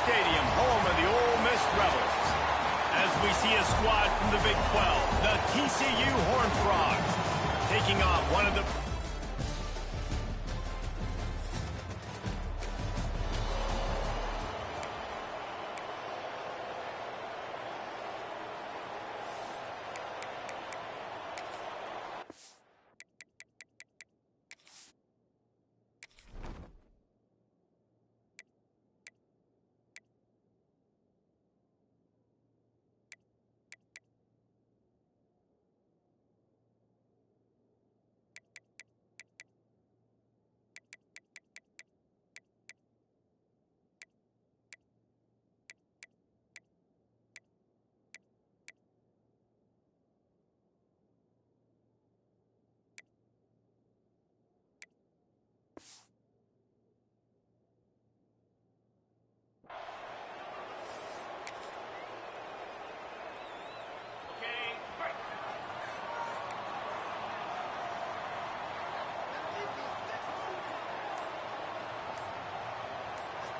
Stadium, home of the Ole Miss Rebels. As we see a squad from the Big 12, the TCU Horned Frogs, taking on one of the...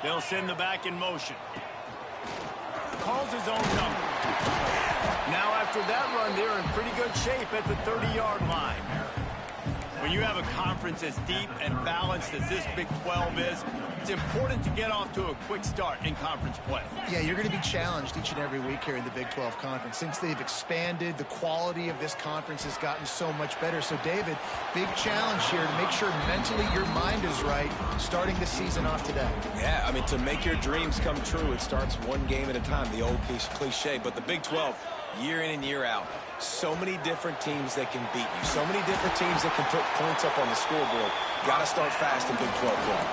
They'll send the back in motion. Calls his own number. Now after that run, they're in pretty good shape at the 30-yard line. When you have a conference as deep and balanced as this Big 12 is, it's important to get off to a quick start in conference play. Yeah, you're going to be challenged each and every week here in the Big 12 Conference. Since they've expanded, the quality of this conference has gotten so much better. So, David, big challenge here to make sure mentally your mind is right starting the season off today. Yeah, I mean, to make your dreams come true, it starts one game at a time, the old cliche. But the Big 12, year in and year out, so many different teams that can beat you, so many different teams that can put points up on the scoreboard. Got to start fast in Big 12 play.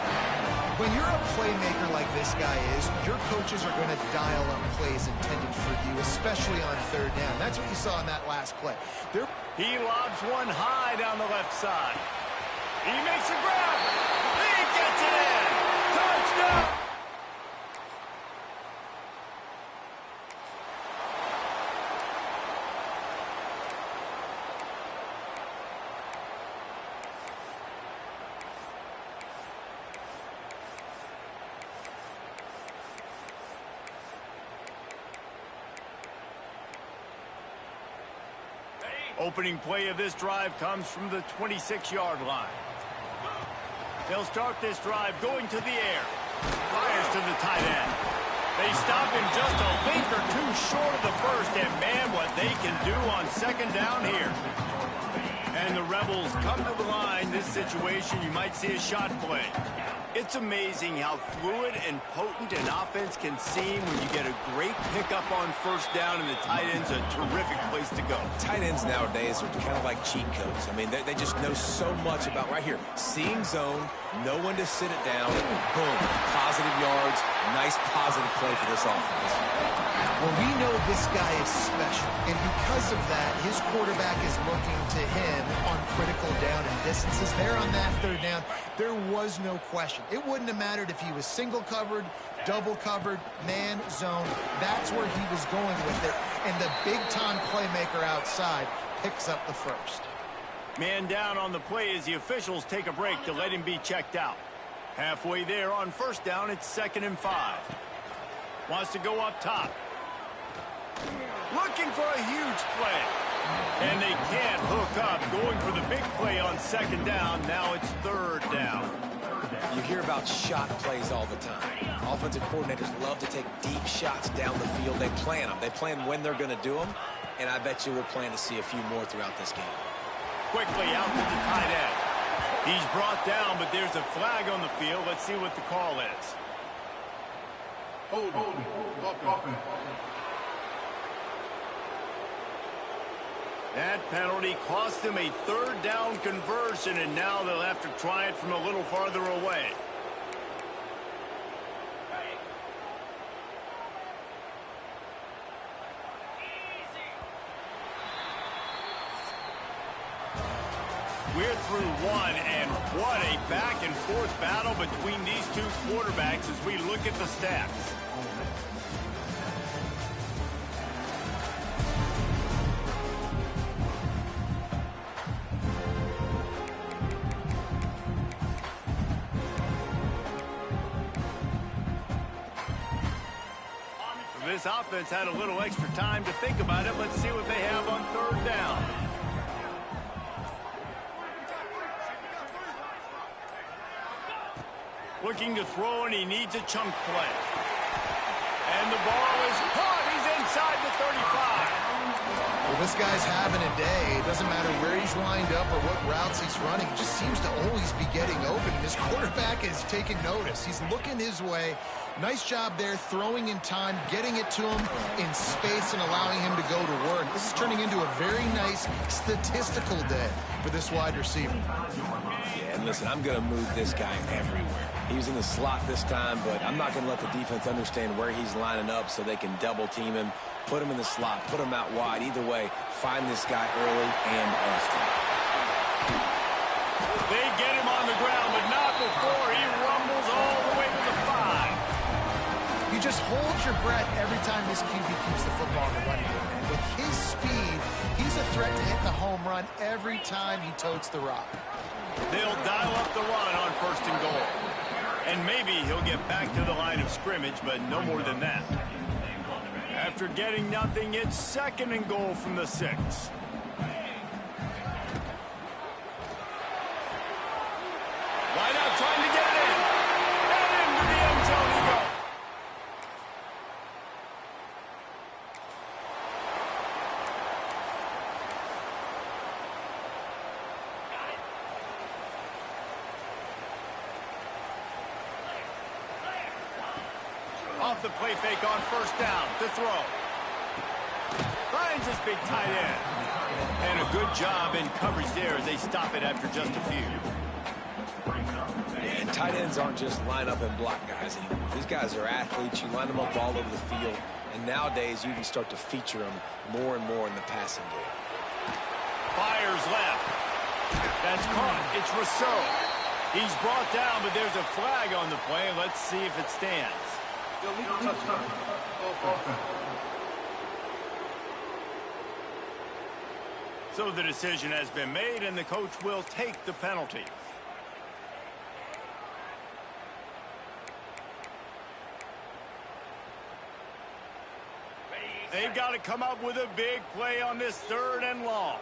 When you're a playmaker like this guy is, your coaches are going to dial up plays intended for you, especially on third down. That's what you saw in that last play. He lobs one high down the left side. He makes a grab. He gets it in. Touchdown. Opening play of this drive comes from the 26-yard line. They'll start this drive going to the air. Fires to the tight end. They stop him just a link or two short of the first, and man, what they can do on second down here. And the Rebels come to the line. This situation, you might see a shot play. It's amazing how fluid and potent an offense can seem when you get a great pickup on first down, and the tight end's a terrific place to go. Tight ends nowadays are kind of like cheat codes. I mean, they just know so much about, right here, seeing zone, know when to sit it down, boom, positive yards, nice positive play for this offense. Well, we know this guy is special, and because of that, his quarterback is looking to him on critical down and distances. There on that third down, there was no question. It wouldn't have mattered if he was single covered, double covered, man, zone. That's where he was going with it, and the big-time playmaker outside picks up the first. Man down on the play as the officials take a break to let him be checked out. Halfway there on first down, it's 2nd and 5. Wants to go up top. Looking for a huge play. And they can't hook up. Going for the big play on second down. Now it's third down. You hear about shot plays all the time. Offensive coordinators love to take deep shots down the field. They plan them. They plan when they're going to do them. And I bet you we'll plan to see a few more throughout this game. Quickly out to the tight end. He's brought down, but there's a flag on the field. Let's see what the call is. Hold. That penalty cost them a third down conversion, and now they'll have to try it from a little farther away. We're through one, and what a back-and-forth battle between these two quarterbacks as we look at the stats. this offense had a little extra time to think about it. Let's see what they have on third down. Looking to throw, and he needs a chunk play. And the ball is caught. He's inside the 35. Well, this guy's having a day. It doesn't matter where he's lined up or what routes he's running. He just seems to always be getting open, and his quarterback is taking notice. He's looking his way. Nice job there, throwing in time, getting it to him in space, and allowing him to go to work. This is turning into a very nice statistical day for this wide receiver. Yeah, and listen, I'm going to move this guy everywhere. He was in the slot this time, but I'm not going to let the defense understand where he's lining up so they can double team him, put him in the slot, put him out wide. Either way, find this guy early and often. They get him on the ground, but not before he rumbles all the way to the 5. You just hold your breath every time this QB keeps the football in the running game. With his speed, he's a threat to hit the home run every time he totes the rock. They'll dial up the run on 1st and goal. And maybe he'll get back to the line of scrimmage, but no more than that. After getting nothing, it's 2nd and goal from the 6. Wide out, trying to get it in. And into the end zone he goes. Off the play fake on 1st down to throw. Finds his big tight end. And a good job in coverage there as they stop it after just a few. And tight ends aren't just line up and block guys anymore. These guys are athletes. You line them up all over the field. And nowadays, you can start to feature them more and more in the passing game. Fires left. That's caught. It's Rousseau. He's brought down, but there's a flag on the play. Let's see if it stands. So the decision has been made, and the coach will take the penalty. They've got to come up with a big play on this 3rd and long.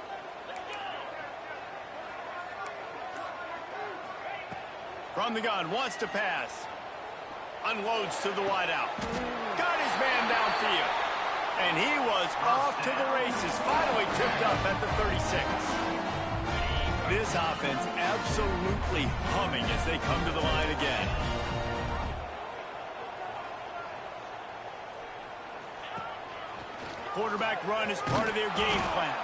From the gun, wants to pass. Unloads to the wideout. Got his man downfield. And he was off to the races. Finally tipped up at the 36. This offense absolutely humming as they come to the line again. Quarterback run is part of their game plan.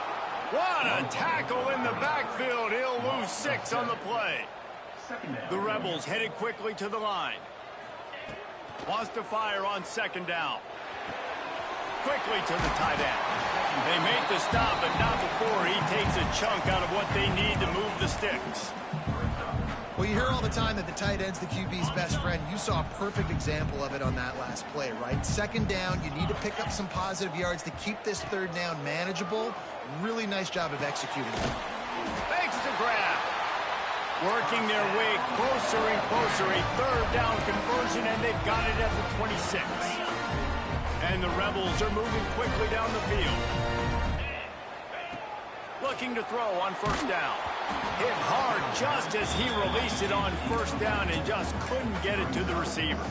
What a tackle in the backfield. He'll lose 6 on the play. The Rebels headed quickly to the line. Wants to fire on 2nd down. Quickly to the tight end. They make the stop, but not before he takes a chunk out of what they need to move the sticks. Well, you hear all the time that the tight end's the QB's best friend. You saw a perfect example of it on that last play, right? 2nd down, you need to pick up some positive yards to keep this 3rd down manageable. Really nice job of executing it. Thanks to grab. Working their way closer and closer. A 3rd down conversion, and they've got it at the 26. And the Rebels are moving quickly down the field. Looking to throw on 1st down. Hit hard just as he released it on 1st down and just couldn't get it to the receiver.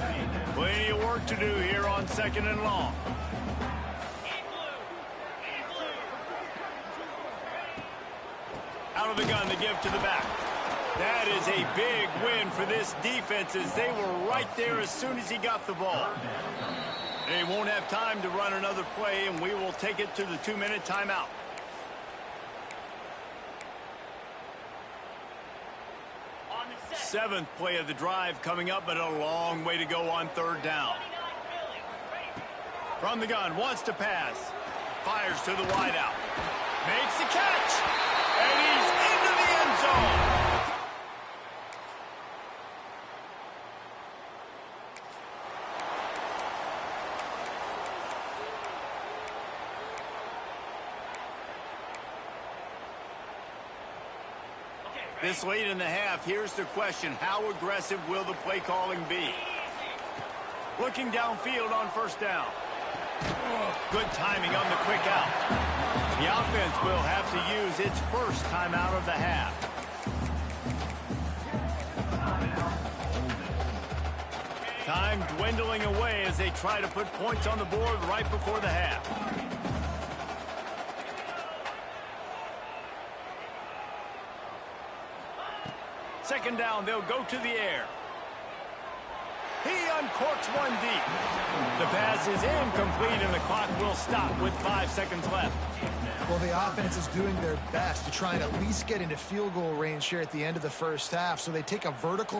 Plenty of work to do here on 2nd and long. Out of the gun to give to the back. That is a big win for this defense as they were right there as soon as he got the ball. They won't have time to run another play, and we will take it to the 2-minute timeout. Seventh play of the drive coming up, but a long way to go on 3rd down. From the gun, wants to pass. Fires to the wideout. Makes the catch. And he's into the end zone. This late in the half, here's the question. How aggressive will the play calling be? Looking downfield on 1st down. Good timing on the quick out. The offense will have to use its first timeout of the half. Time dwindling away as they try to put points on the board right before the half. Second down, they'll go to the air. He uncorks one deep. The pass is incomplete, and the clock will stop with 5 seconds left. Well, the offense is doing their best to try and at least get into field goal range here at the end of the first half. So they take a vertical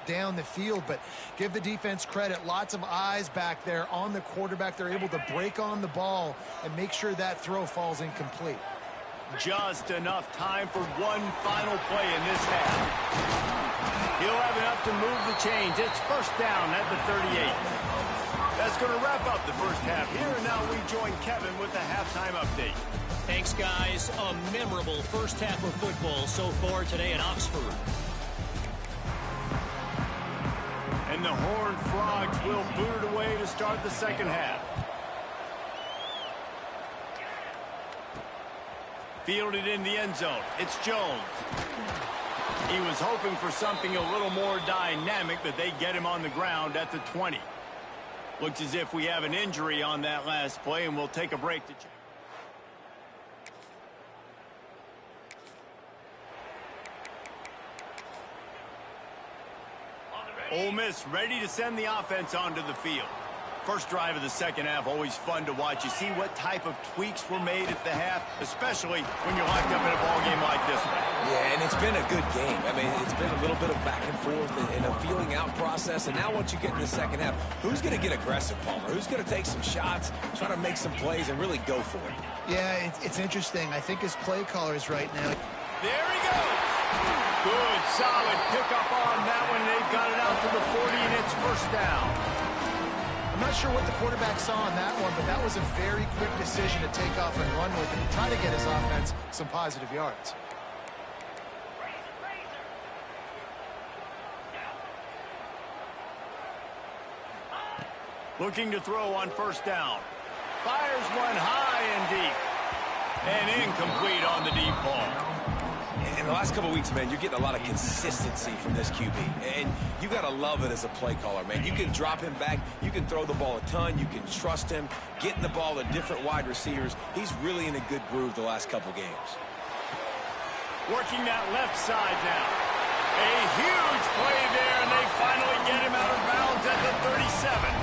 down the field, but give the defense credit. Lots of eyes back there on the quarterback. They're able to break on the ball and make sure that throw falls incomplete. Just enough time for one final play in this half. He'll have enough to move the chains. It's first down at the 38. That's going to wrap up the first half here, and now we join Kevin with the halftime update. Thanks, guys. A memorable first half of football so far today in Oxford. And the Horned Frogs will boot it away to start the second half. Fielded in the end zone. It's Jones. He was hoping for something a little more dynamic, but they get him on the ground at the 20. Looks as if we have an injury on that last play, and we'll take a break to check. Ole Miss ready to send the offense onto the field. First drive of the second half, always fun to watch. You see what type of tweaks were made at the half, especially when you're locked up in a ball game like this one. Yeah, and it's been a good game. I mean, it's been a little bit of back and forth and a feeling out process. And now once you get in the second half, who's going to get aggressive, Palmer? Who's going to take some shots, try to make some plays, and really go for it? Yeah, it's interesting. I think his play callers right now. There he goes. Good, solid pickup on that one. They've got it out to the 40, and it's first down. I'm not sure what the quarterback saw on that one, but that was a very quick decision to take off and run with and try to get his offense some positive yards. Looking to throw on first down. Fires one high and deep. And incomplete on the deep ball. In the last couple of weeks, man, you're getting a lot of consistency from this QB. And you got to love it as a play caller, man. You can drop him back. You can throw the ball a ton. You can trust him, getting the ball to different wide receivers. He's really in a good groove the last couple games. Working that left side now. A huge play there, and they finally get him out of bounds at the 37.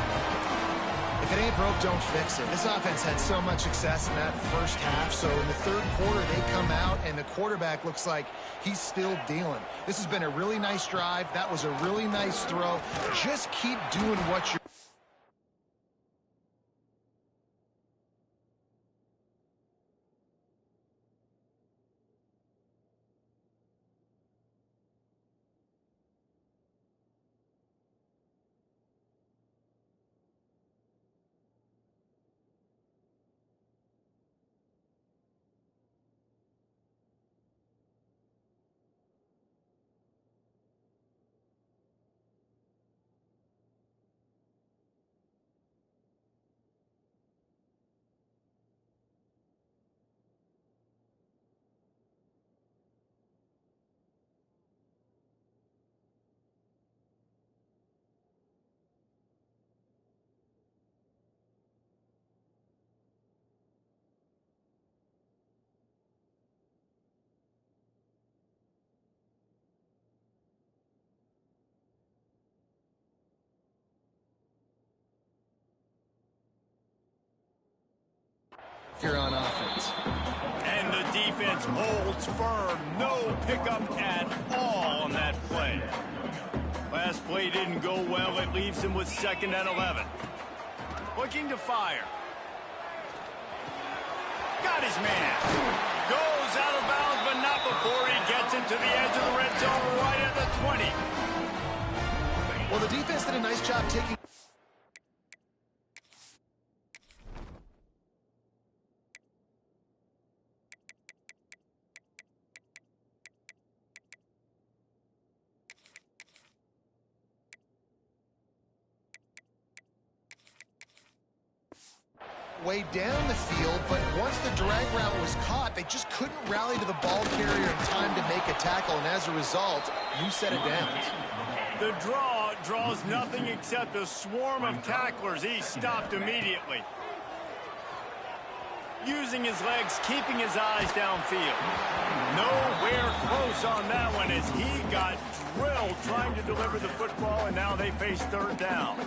If it ain't broke, don't fix it. This offense had so much success in that first half, so in the third quarter, they come out, and the quarterback looks like he's still dealing. This has been a really nice drive. That was a really nice throw. Just keep doing what you're... You're on offense. And the defense holds firm. No pickup at all on that play. Last play didn't go well. It leaves him with second and 11. Looking to fire. Got his man. Goes out of bounds, but not before he gets into the edge of the red zone right at the 20. Well, the defense did a nice job taking... way down the field, but once the drag route was caught, they just couldn't rally to the ball carrier in time to make a tackle, and as a result, you set it down. The draw draws nothing except a swarm of tacklers. He's stopped immediately. Using his legs, keeping his eyes downfield. Nowhere close on that one as he got drilled trying to deliver the football, and now they face third down.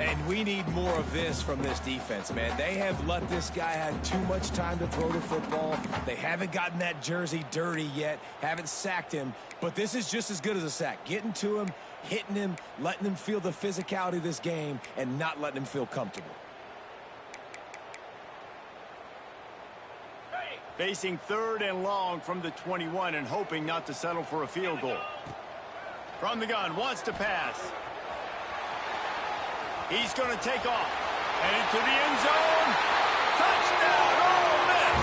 And we need more of this from this defense, man. They have let this guy have too much time to throw the football. They haven't gotten that jersey dirty yet, haven't sacked him, but this is just as good as a sack. Getting to him, hitting him, letting him feel the physicality of this game, and not letting him feel comfortable. Facing third and long from the 21 and hoping not to settle for a field goal. From the gun, wants to pass. He's going to take off. And into the end zone. Touchdown, Ole Miss!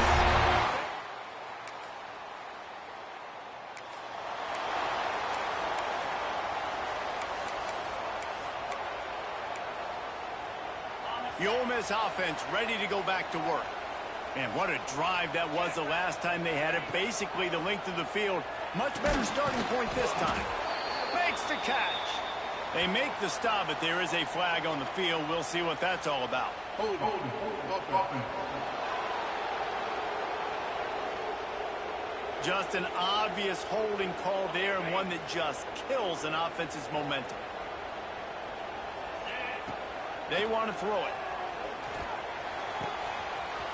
The Ole Miss offense ready to go back to work. Man, what a drive that was the last time they had it. Basically the length of the field. Much better starting point this time. Makes the catch. They make the stop, but there is a flag on the field. We'll see what that's all about. Just an obvious holding call there, and one that just kills an offense's momentum. They want to throw it.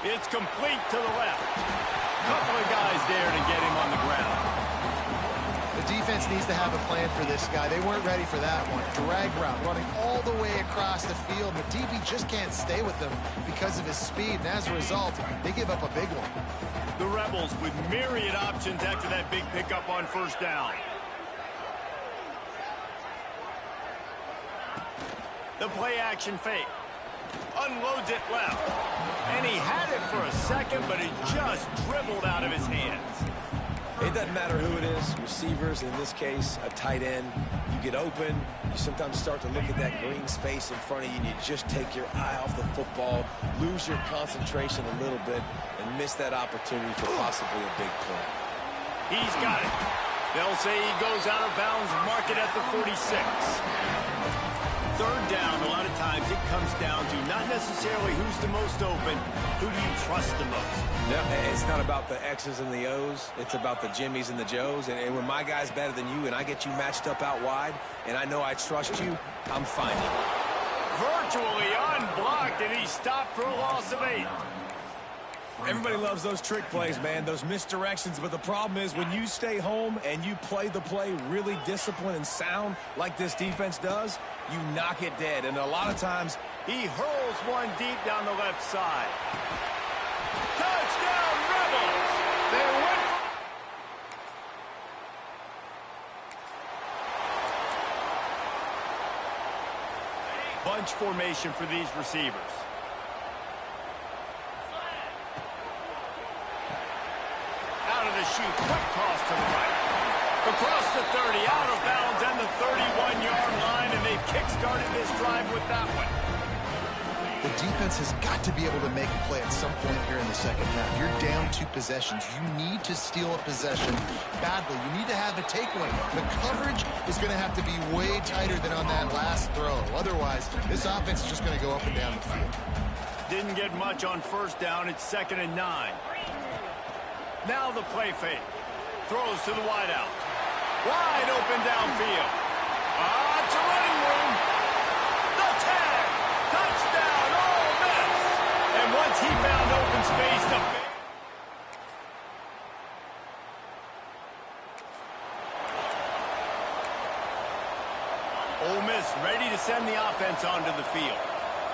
It's complete to the left. Couple of guys there to get him on the ground. The defense needs to have a plan for this guy. They weren't ready for that one. Drag route running all the way across the field. The DB just can't stay with them because of his speed, and as a result, they give up a big one. The Rebels with myriad options after that big pickup on first down. The play action fake. Unloads it left. And he had it for a second, but it just dribbled out of his hands. It doesn't matter who it is, receivers, in this case, a tight end. You get open, you sometimes start to look at that green space in front of you, and you just take your eye off the football, lose your concentration a little bit, and miss that opportunity for possibly a big play. He's got it. They'll say he goes out of bounds, mark it at the 46. Third down, a lot of times it comes down to not necessarily who's the most open, who do you trust the most? No, it's not about the X's and the O's. It's about the Jimmies and the Joes. And when my guy's better than you and I get you matched up out wide and I know I trust you, I'm finding it. Virtually unblocked, and he stopped for a loss of 8. Everybody loves those trick plays, man, those misdirections, but the problem is when you stay home and you play the play really disciplined and sound like this defense does, you knock it dead. And a lot of times, he hurls one deep down the left side. Touchdown, Rebels! They win. Bunch formation for these receivers. Shoot, quick toss to the right. Across the 30, out of bounds, and the 31-yard line, and they've kick-started this drive with that one. The defense has got to be able to make a play at some point here in the second half. You're down 2 possessions. You need to steal a possession badly. You need to have a takeaway. The coverage is going to have to be way tighter than on that last throw. Otherwise, this offense is just going to go up and down the field. Didn't get much on first down. It's 2nd and 9. Now the play fake. Throws to the wideout. Wide open downfield. It's a running room. The tag. Touchdown, Ole Miss. And once he found open space, the Ole Miss ready to send the offense onto the field.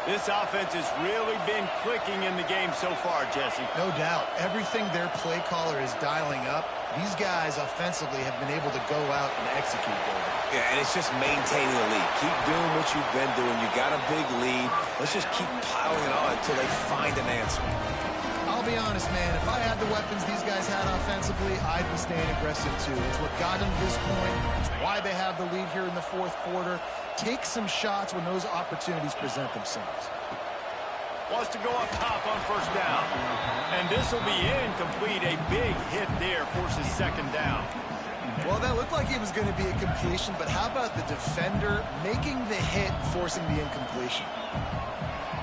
This offense has really been clicking in the game so far, Jesse. No doubt. Everything their play caller is dialing up, these guys offensively have been able to go out and execute there. Yeah, and it's just maintaining the lead. Keep doing what you've been doing. You got a big lead. Let's just keep piling it on until they find an answer. I'll be honest, man. If I had the weapons these guys had offensively, I'd be staying aggressive too. It's what got them to this point. It's why they have the lead here in the 4th quarter. Take some shots when those opportunities present themselves. Wants to go up top on first down. And this will be incomplete. A big hit there forces second down. Well, that looked like it was going to be a completion, but how about the defender making the hit, forcing the incompletion?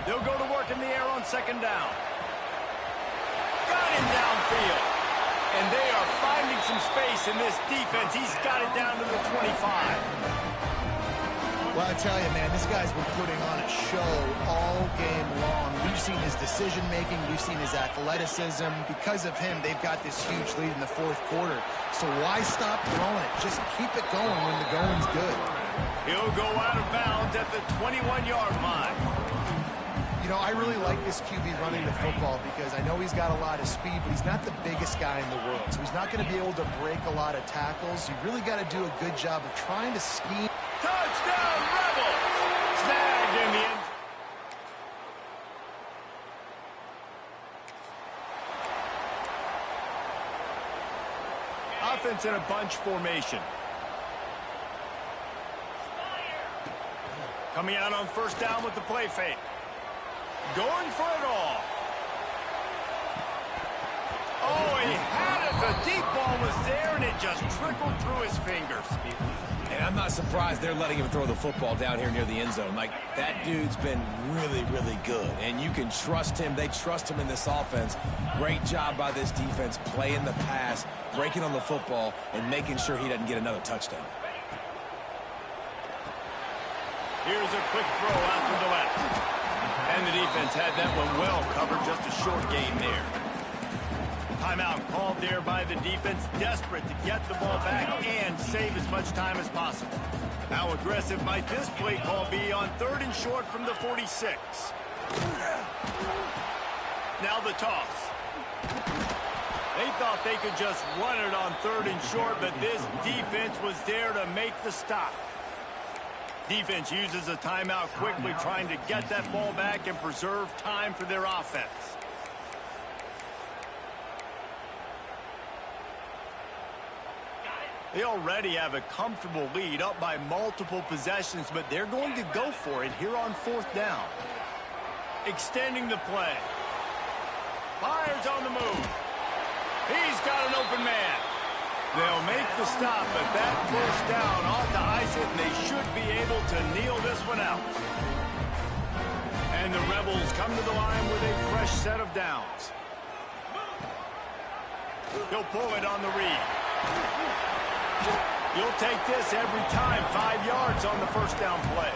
They'll go to work in the air on second down. Got him downfield. And they are finding some space in this defense. He's got it down to the 25. Well, I tell you, man, this guy's been putting on a show all game long. We've seen his decision-making. We've seen his athleticism. Because of him, they've got this huge lead in the fourth quarter. So why stop throwing it? Just keep it going when the going's good. He'll go out of bounds at the 21-yard line. You know, I really like this QB running the football because I know he's got a lot of speed, but he's not the biggest guy in the world. So he's not going to be able to break a lot of tackles. You really got to do a good job of trying to scheme. Touchdown, Rebels! Snagged in the end. Offense in a bunch formation. Coming out on first down with the play fake. Going for it all. Oh, he had it. The deep ball was there, and it just trickled through his fingers. And I'm not surprised they're letting him throw the football down here near the end zone. Like, that dude's been really, really good. And you can trust him. They trust him in this offense. Great job by this defense playing the pass, breaking on the football, and making sure he doesn't get another touchdown. Here's a quick throw out to the left. And the defense had that one well covered. Just a short gain there. Timeout called there by the defense, desperate to get the ball back and save as much time as possible. How aggressive might this play call be on third and short from the 46? Now the toss. They thought they could just run it on third and short, but this defense was there to make the stop. Defense uses a timeout quickly, trying to get that ball back and preserve time for their offense. They already have a comfortable lead, up by multiple possessions, but they're going to go for it here on fourth down. Extending the play. Fires on the move. He's got an open man. They'll make the stop, but that first down ought to ice it, and they should be able to kneel this one out. And the Rebels come to the line with a fresh set of downs. He'll pull it on the read. You'll take this every time. 5 yards on the first down play.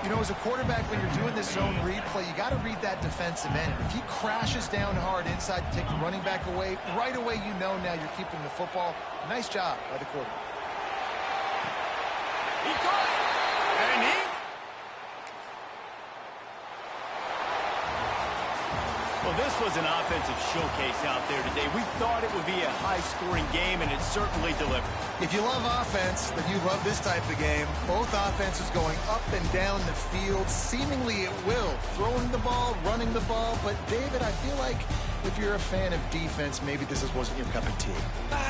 You know, as a quarterback, when you're doing this zone read play, you got to read that defensive end. If he crashes down hard inside to take the running back away, right away you know now you're keeping the football. Nice job by the quarterback. He caught it! And he... Well, this was an offensive showcase out there today. We thought it would be a high-scoring game, and it certainly delivered. If you love offense, then you love this type of game. Both offenses going up and down the field, seemingly at will. Throwing the ball, running the ball. But, David, I feel like if you're a fan of defense, maybe this wasn't your cup of tea.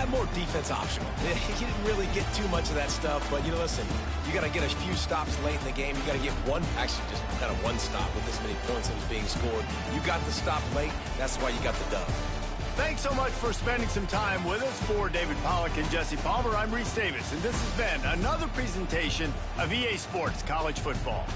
More defense optional. You didn't really get too much of that stuff, but, you know, listen, you got to get a few stops late in the game. You got to get one, actually just kind of one stop with this many points that was being scored. You got the stop late. That's why you got the dub. Thanks so much for spending some time with us. For David Pollack and Jesse Palmer, I'm Reese Davis, and this has been another presentation of EA Sports College Football.